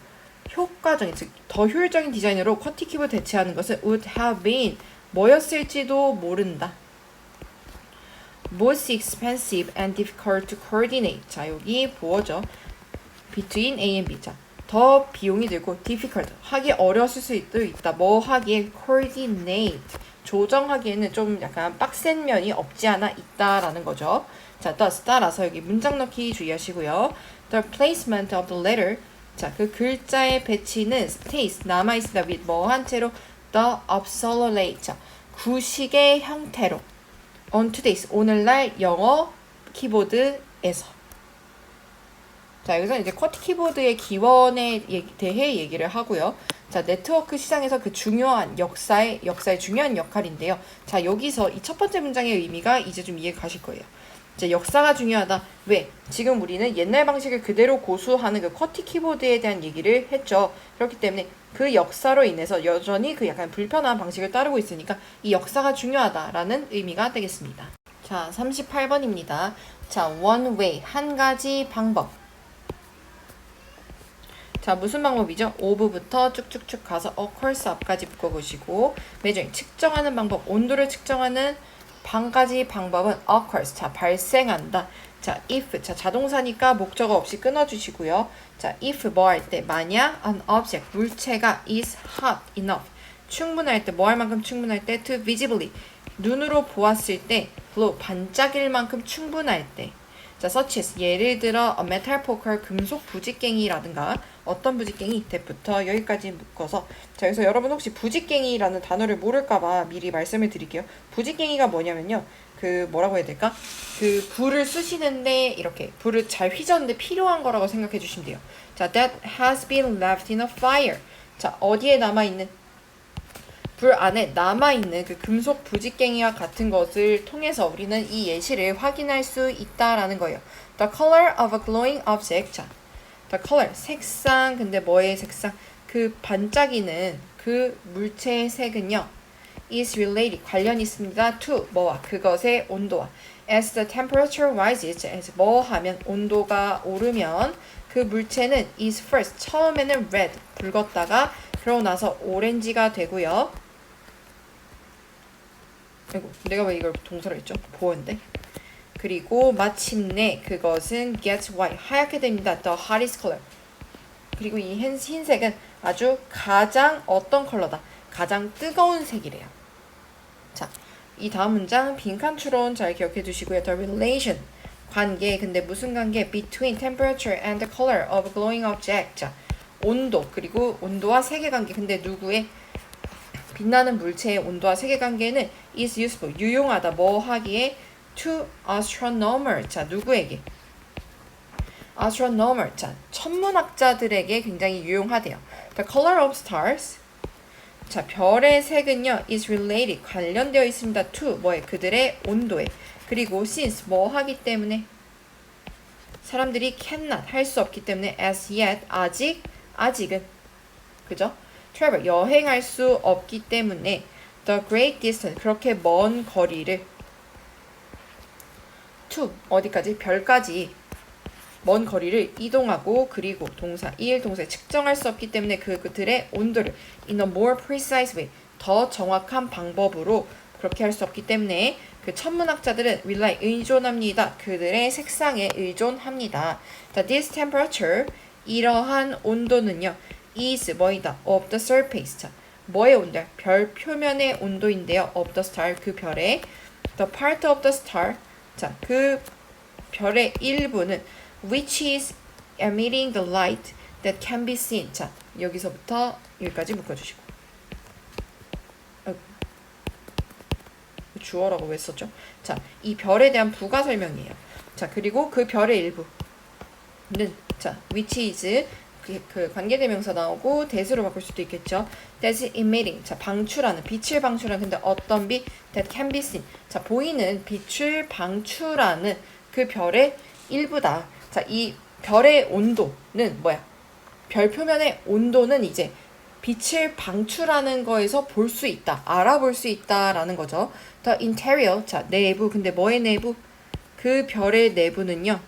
효과적인, 즉, 더 효율적인 디자인으로 쿼티 키보드 대체하는 것은 would have been, 뭐였을지도 모른다. most expensive and difficult to coordinate. 자, 여기 보어죠. between A and B. 자, 더 비용이 들고 difficult, 하기 어려웠을 수도 있다. 뭐 하기에 coordinate. 조정하기에는 좀 약간 빡센 면이 없지 않아 있다라는 거죠. 자, thus 따라서 여기 문장 넣기 주의하시고요. The placement of the letter 자, 그 글자의 배치는 stays 남아있습니다. with 뭐 한 채로 the obsolete 자, 구식의 형태로 on today's 오늘날 영어 키보드에서 자, 여기서 이제 쿼티 키보드의 기원에 대해 얘기를 하고요. 자, 네트워크 시장에서 그 중요한 역사의 중요한 역할인데요. 자, 여기서 이 첫 번째 문장의 의미가 이제 좀 이해가 가실 거예요. 이제 역사가 중요하다. 왜? 지금 우리는 옛날 방식을 그대로 고수하는 그 쿼티 키보드에 대한 얘기를 했죠. 그렇기 때문에 그 역사로 인해서 여전히 그 약간 불편한 방식을 따르고 있으니까 이 역사가 중요하다라는 의미가 되겠습니다. 자, 38번입니다. 자, one way, 한 가지 방법. 자, 무슨 방법이죠? of부터 쭉쭉쭉 가서 occurs 앞까지 묶어보시고 measuring 측정하는 방법, 온도를 측정하는 한 가지 방법은 occurs. 자, 발생한다. 자, if. 자, 자동사니까 목적어 없이 끊어주시고요. 자, if 뭐 할 때, 만약 an object, 물체가 is hot enough. 충분할 때, 뭐 할 만큼 충분할 때, to visibly. 눈으로 보았을 때, glow, 반짝일 만큼 충분할 때. 자, such as, 예를 들어, a metal poker, 금속 부직갱이라든가, 어떤 부직갱이, that부터 여기까지 묶어서. 자, 여기서 여러분 혹시 부직갱이라는 단어를 모를까봐 미리 말씀을 드릴게요. 부직갱이가 뭐냐면요. 그, 뭐라고 해야 될까? 그, 불을 쓰시는데, 이렇게, 불을 잘 휘저는데 필요한 거라고 생각해 주시면 돼요. 자, that has been left in a fire. 자, 어디에 남아있는? 불 안에 남아있는 그 금속 부직갱이와 같은 것을 통해서 우리는 이 예시를 확인할 수 있다라는 거예요. The color of a glowing object. 자, the color, 색상. 근데 뭐의 색상? 그 반짝이는 그 물체의 색은요. is related, 관련이 있습니다. to, 뭐와? 그것의 온도와. As the temperature rises, as 뭐 하면 온도가 오르면 그 물체는 is first, 처음에는 red, 붉었다가 그러고 나서 오렌지가 되고요. 아이고, 내가 왜 이걸 동사로 했죠? 보어인데. 그리고 마침내 그것은 gets white, 하얗게 됩니다. The hottest color. 그리고 이 흰색은 아주 가장 어떤 컬러다? 가장 뜨거운 색이래요. 자, 이 다음 문장 빈칸 추론 잘 기억해 두시고요. The relation, 관계. 근데 무슨 관계? Between temperature and the color of a glowing object. 자, 온도, 그리고 온도와 색의 관계. 근데 누구의? 빛나는 물체의 온도와 색의 관계는 is useful, 유용하다. 뭐 하기에? To astronomer. 자, 누구에게? astronomer. 자, 천문학자들에게 굉장히 유용하대요. The color of stars. 자, 별의 색은요, is related, 관련되어 있습니다. to, 뭐에? 그들의 온도에. 그리고 since, 뭐 하기 때문에? 사람들이 cannot, 할 수 없기 때문에 as yet, 아직은. 그죠? travel, 여행할 수 없기 때문에 the great distance, 그렇게 먼 거리를 to, 어디까지? 별까지 먼 거리를 이동하고, 그리고 동사, 이일동사에 측정할 수 없기 때문에 그들의 온도를 in a more precise way, 더 정확한 방법으로 그렇게 할 수 없기 때문에 그 천문학자들은 rely, 의존합니다. 그들의 색상에 의존합니다. This temperature, 이러한 온도는요, is 뭐이다? of the surface. 자, 뭐의 온도? 별 표면의 온도인데요. of the star, 그 별의 the part of the star. 자, 그 별의 일부는 which is emitting the light that can be seen. 자, 여기서부터 여기까지 묶어주시고. 주어라고 왜 썼죠? 자, 이 별에 대한 부가 설명이에요. 자, 그리고 그 별의 일부는, 자, which is 그 관계대명사 나오고 that으로 바꿀 수도 있겠죠. That's emitting. 자, 방출하는, 빛을 방출하는. 근데 어떤 빛? That can be seen. 자, 보이는 빛을 방출하는 그 별의 일부다. 자, 이 별의 온도는 뭐야? 별 표면의 온도는 이제 빛을 방출하는 거에서 볼 수 있다. 알아볼 수 있다라는 거죠. The interior. 자, 내부. 근데 뭐의 내부? 그 별의 내부는요.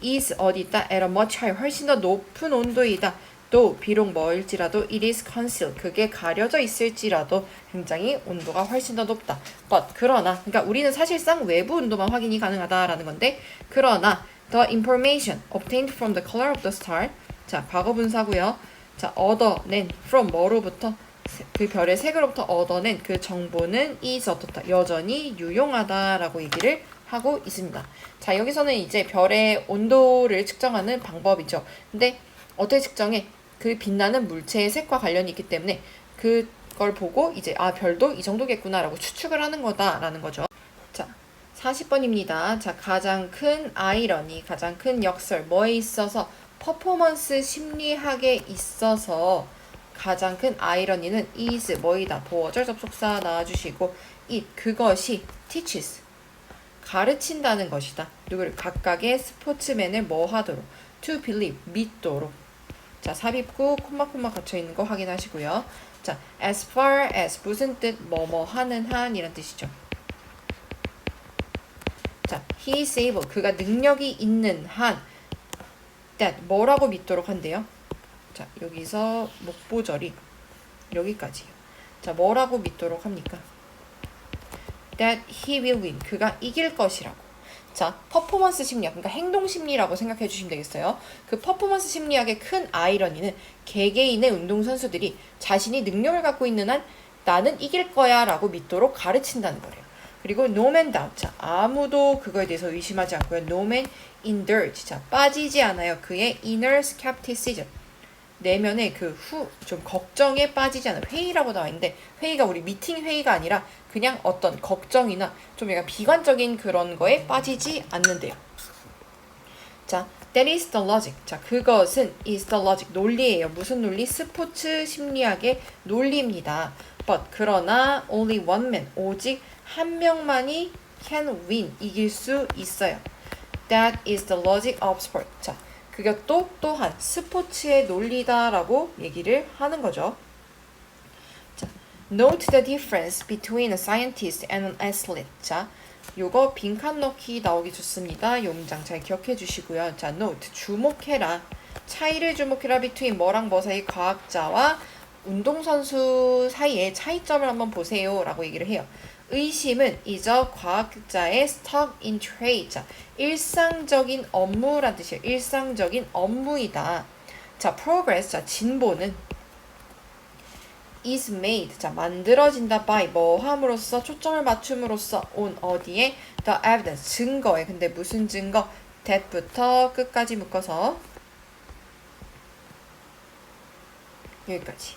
is 어디 있다? at a much higher, 훨씬 더 높은 온도이다. 또 비록 뭐일지라도 it is concealed, 그게 가려져 있을지라도 굉장히 온도가 훨씬 더 높다. But 그러나, 그러니까 우리는 사실상 외부 온도만 확인이 가능하다라는 건데, 그러나 the information obtained from the color of the star. 자, 과거 분사고요. 자, 얻어낸 from 뭐로부터? 그 별의 색으로부터 얻어낸 그 정보는 is 어떻다? 여전히 유용하다라고 얘기를 하고 있습니다. 자, 여기서는 이제 별의 온도를 측정하는 방법이죠. 근데 어떻게 측정해? 그 빛나는 물체의 색과 관련이 있기 때문에 그걸 보고 이제 아, 별도 이 정도겠구나라고 추측을 하는 거다라는 거죠. 자, 40번입니다. 자, 가장 큰 아이러니, 가장 큰 역설, 뭐에 있어서? 퍼포먼스 심리학에 있어서 가장 큰 아이러니는 is 뭐이다? 보어절 접속사 나와주시고 it, 그것이 teaches, 가르친다는 것이다. 누구를? 각각의 스포츠맨을 뭐 하도록? to believe, 믿도록. 자, 삽입구 콤마 갇혀있는 거 확인하시고요. 자, as far as 무슨 뜻? 뭐뭐 하는 한 이란 뜻이죠. 자, he is able, 그가 능력이 있는 한 that 뭐라고 믿도록 한대요? 자, 여기서 목보절이 여기까지요. 자, 뭐라고 믿도록 합니까? That he will win. 그가 이길 것이라고. 자, 퍼포먼스 심리학, 그러니까 행동 심리라고 생각해 주시면 되겠어요. 그 퍼포먼스 심리학의 큰 아이러니는 개개인의 운동선수들이 자신이 능력을 갖고 있는 한 나는 이길 거야 라고 믿도록 가르친다는 거래요. 그리고 no man doubt. 자, 아무도 그거에 대해서 의심하지 않고요. no man indulge. 자, 빠지지 않아요. 그의 inner skepticism. 내면의 그 좀 걱정에 빠지지 않아요. 회의라고 나와 있는데 회의가 우리 미팅 회의가 아니라 그냥 어떤 걱정이나 좀 약간 비관적인 그런 거에 빠지지 않는데요. 자, that is the logic. 자, 그것은 is the logic. 논리예요. 무슨 논리? 스포츠 심리학의 논리입니다. But 그러나 only one man. 오직 한 명만이 can win. 이길 수 있어요. That is the logic of sport. 자, 그것도 또한 스포츠의 논리다라고 얘기를 하는 거죠. 자, note the difference between a scientist and an athlete. 자, 요거 빈칸 넣기 나오기 좋습니다. 요 문장 잘 기억해 주시고요. 자, note 주목해라. 차이를 주목해라. between 뭐랑 뭐 사이 과학자와 운동선수 사이의 차이점을 한번 보세요. 라고 얘기를 해요. 의심은 이저 과학자의 stuck in trade. 자, 일상적인 업무란 뜻이에요. 일상적인 업무이다. 자, progress. 자, 진보는 is made. 자, 만들어진다 by 뭐 함으로써 초점을 맞춤으로써 on 어디에 the evidence 증거에. 근데 무슨 증거? that부터 끝까지 묶어서 여기까지.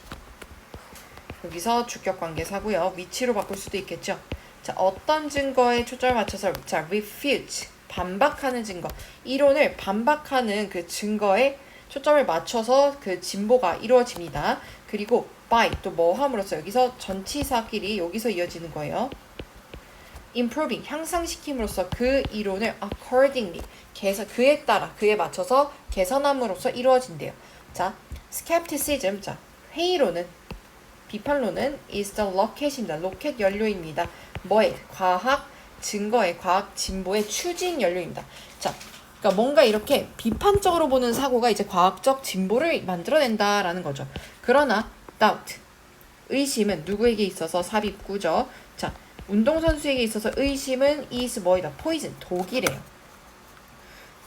여기서 주격관계사고요. 위치로 바꿀 수도 있겠죠. 자, 어떤 증거에 초점을 맞춰서 자, refute 반박하는 증거. 이론을 반박하는 그 증거에 초점을 맞춰서 그 진보가 이루어집니다. 그리고 by 또 뭐 함으로써 여기서 전치사끼리 여기서 이어지는 거예요. improving 향상시킴으로써 그 이론을 accordingly 그에 따라 그에 맞춰서 개선함으로써 이루어진대요. 자, skepticism 자, 회의론은 비판론은 is the rocket입니다. 로켓 연료입니다. 뭐의? 과학 증거의 과학 진보의 추진 연료입니다. 자, 그러니까 뭔가 이렇게 비판적으로 보는 사고가 이제 과학적 진보를 만들어낸다라는 거죠. 그러나 doubt 의심은 누구에게 있어서 삽입구죠. 자, 운동선수에게 있어서 의심은 is 뭐이다? poison 독이래요.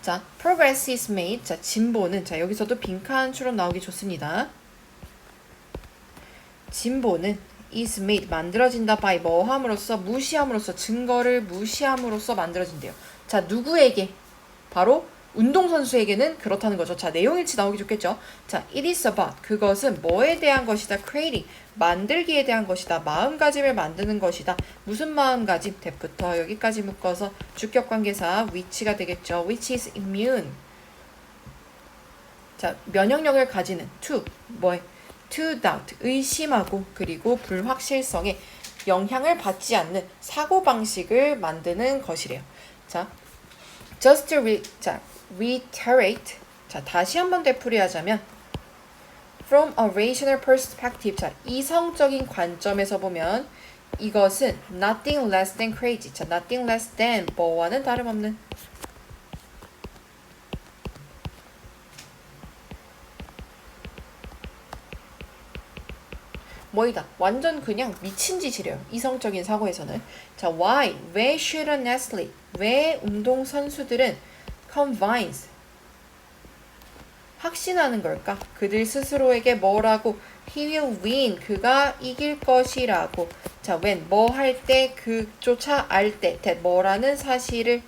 자, progress is made. 자, 진보는 자 여기서도 빈칸 추론 나오기 좋습니다. 진보는 is made 만들어진다 by 뭐 함으로써 무시함으로써 증거를 무시함으로써 만들어진대요. 자, 누구에게? 바로 운동선수에게는 그렇다는 거죠. 자, 내용일치 나오기 좋겠죠. 자, it is about 그것은 뭐에 대한 것이다? creating 만들기에 대한 것이다. 마음가짐을 만드는 것이다. 무슨 마음가짐? that부터 여기까지 묶어서 주격관계사 which가 되겠죠. which is immune. 자, 면역력을 가지는 to 뭐에? to doubt 의심하고 그리고 불확실성에 영향을 받지 않는 사고방식을 만드는 것이래요. 자, just reiterate 자, 다시 한번 되풀이하자면 from a rational perspective 자, 이성적인 관점에서 보면 이것은 nothing less than crazy 자, nothing less than 뭐와는 다름없는 뭐이다? 완전 그냥 미친 짓이래요. 이성적인 사고에서는. 자, why? 왜 should an athlete? 왜 운동선수들은 convince? 확신하는 걸까? 그들 스스로에게 뭐라고? He will win. 그가 이길 것이라고. 자, when? 뭐 할 때? 그조차 알 때. that 뭐라는 사실을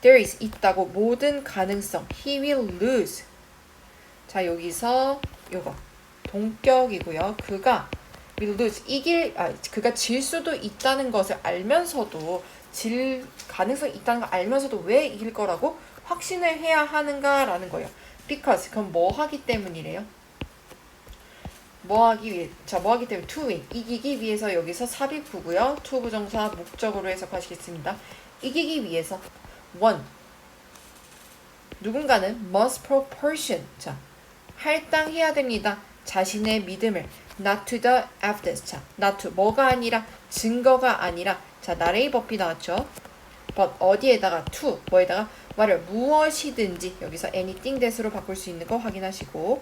there is 있다고. 모든 가능성. He will lose. 자, 여기서 요거. 동격이고요. 그가 will lose 그가 질 수도 있다는 것을 알면서도 질 가능성이 있다는 걸 알면서도 왜 이길 거라고 확신을 해야 하는가라는 거예요. because 그럼 뭐 하기 때문이래요? 뭐 하기 위해 뭐 하기 때문에 to win 이기기 위해서 여기서 삽입구고요. to 부정사 목적으로 해석하시겠습니다. 이기기 위해서 one 누군가는 must proportion 자 할당해야 됩니다. 자신의 믿음을 not to the evidence 자 not to 뭐가 아니라 증거가 아니라 자 나레이 법이 나왔죠. but 어디에다가 to 뭐에다가 말을 무엇이든지 여기서 anything that으로 바꿀 수 있는 거 확인하시고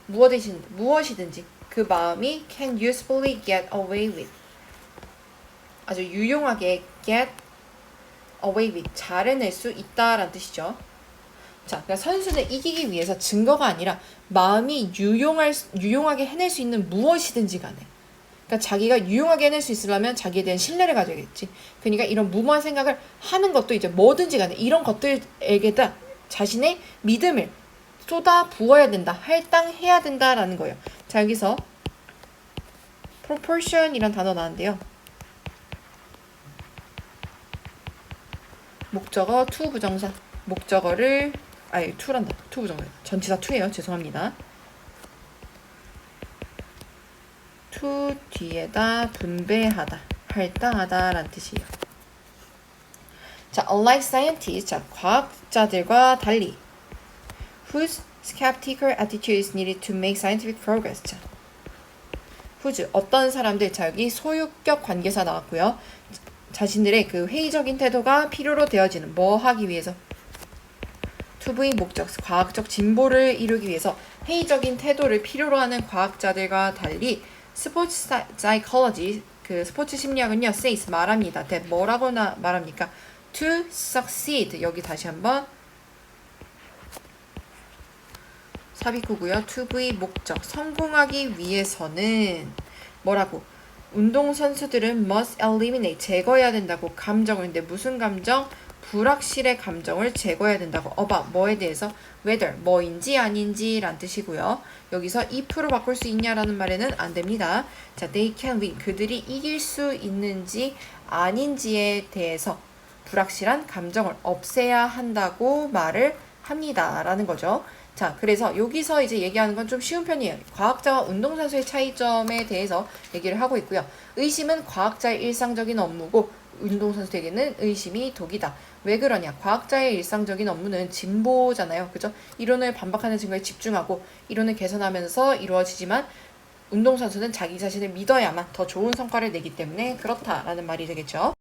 무엇이든지 그 마음이 can usefully get away with. 아주 유용하게 get away with. 잘 해낼 수 있다라는 뜻이죠. 자, 그러니까 선수는 이기기 위해서 증거가 아니라 마음이 유용하게 해낼 수 있는 무엇이든지 간에. 그러니까 자기가 유용하게 해낼 수 있으려면 자기에 대한 신뢰를 가져야겠지. 그러니까 이런 무모한 생각을 하는 것도 이제 뭐든지 간에 이런 것들에게다 자신의 믿음을 쏟아 부어야 된다. 할당해야 된다라는 거예요. 자, 여기서 proportion이란 단어 나왔는데요. 목적어 to 부정사. 목적어를 to란다. to 부정사. 전치사 to예요. 죄송합니다. to 뒤에다 분배하다, 할당하다 라는 뜻이에요. 자, unlike scientists, 자, 과학자들과 달리 whose skeptical attitude is needed to make scientific progress. 자, whose, 어떤 사람들, 자, 여기 소유격 관계사 나왔고요. 자신들의 그 회의적인 태도가 필요로 되어지는, 뭐 하기 위해서? to의 목적, 과학적 진보를 이루기 위해서 회의적인 태도를 필요로 하는 과학자들과 달리 스포츠 사이콜로지, 그 스포츠 심리학은요, says 말합니다. 뭐라고 말합니까? to succeed. 여기 다시 한번 삽입구고요. to의 목적, 성공하기 위해서는 뭐라고? 운동선수들은 must eliminate, 제거해야 된다고. 감정을, 근데 무슨 감정? 불확실의 감정을 제거해야 된다고. about, 뭐에 대해서? whether, 뭐인지 아닌지 란 뜻이고요. 여기서 if로 바꿀 수 있냐라는 말에는 안 됩니다. 자, they can win, 그들이 이길 수 있는지 아닌지에 대해서 불확실한 감정을 없애야 한다고 말을 합니다. 라는 거죠. 자, 그래서 여기서 이제 얘기하는 건 좀 쉬운 편이에요. 과학자와 운동선수의 차이점에 대해서 얘기를 하고 있고요. 의심은 과학자의 일상적인 업무고 운동선수에게는 의심이 독이다. 왜 그러냐? 과학자의 일상적인 업무는 진보잖아요. 그죠? 이론을 반박하는 증거에 집중하고 이론을 개선하면서 이루어지지만 운동선수는 자기 자신을 믿어야만 더 좋은 성과를 내기 때문에 그렇다라는 말이 되겠죠.